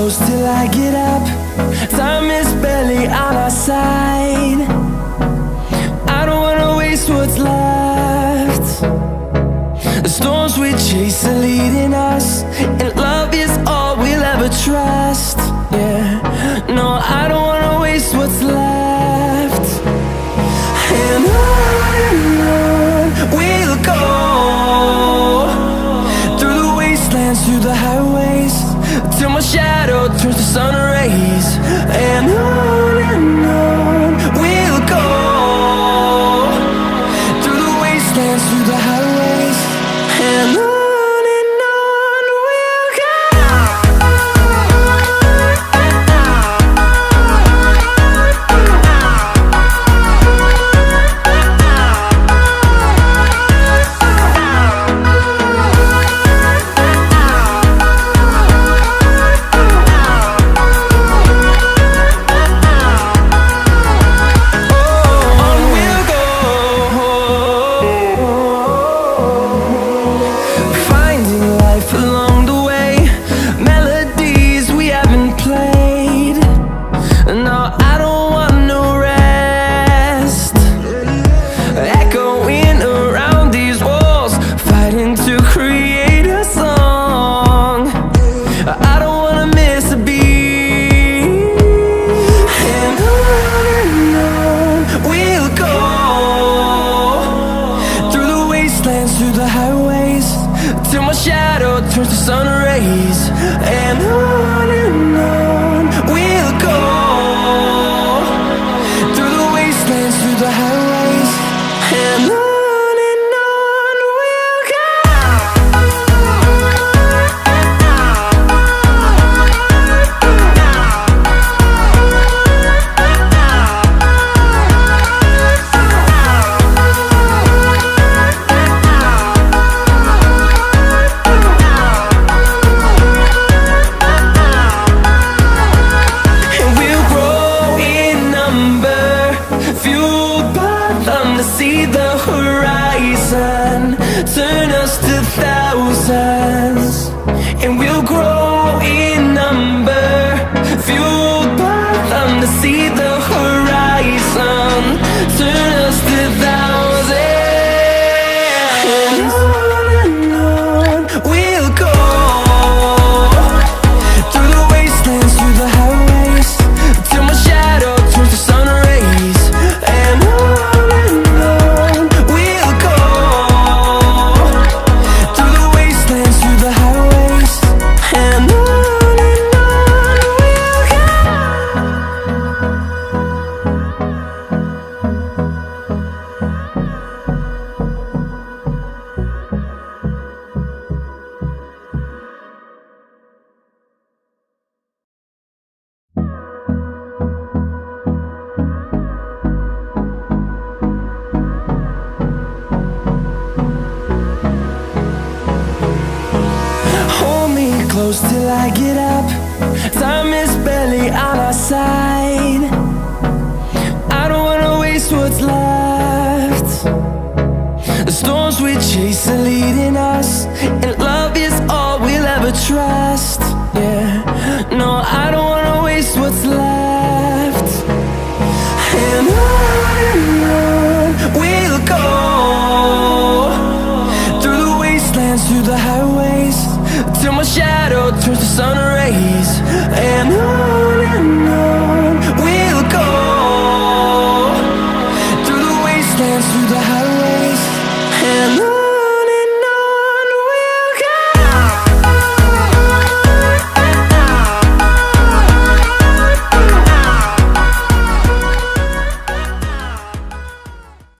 close till I get up. Time is barely on our side. I don't wanna waste what's left. The storms we chase are leading us, and love is all we'll ever trust. Yeah, no, I don't wanna waste what's left. And on we'll go, through the wastelands, through the highways, till my shadow turns to sun rays. And on we'll go, through the wastelands, through the highways, and on. Through the highways, till my shadow turns to sun rays. And on we'll go, through the wastelands, through the highways, and on. See the horizon turn us to thousands, and we'll grow in number, fueled by them. To see the horizon turn us to thousands, and on we'll go, through the wastelands, through the highways, till my shadow turns to sun rays. And close till I get up. Time is barely on our side. I don't wanna waste what's left. The storms we chase are leading us, and love is all we'll ever trust. Yeah, no, I don't wanna waste what's left. And on we'll go, through the wastelands, through the highways, till my shadow turns to sun rays.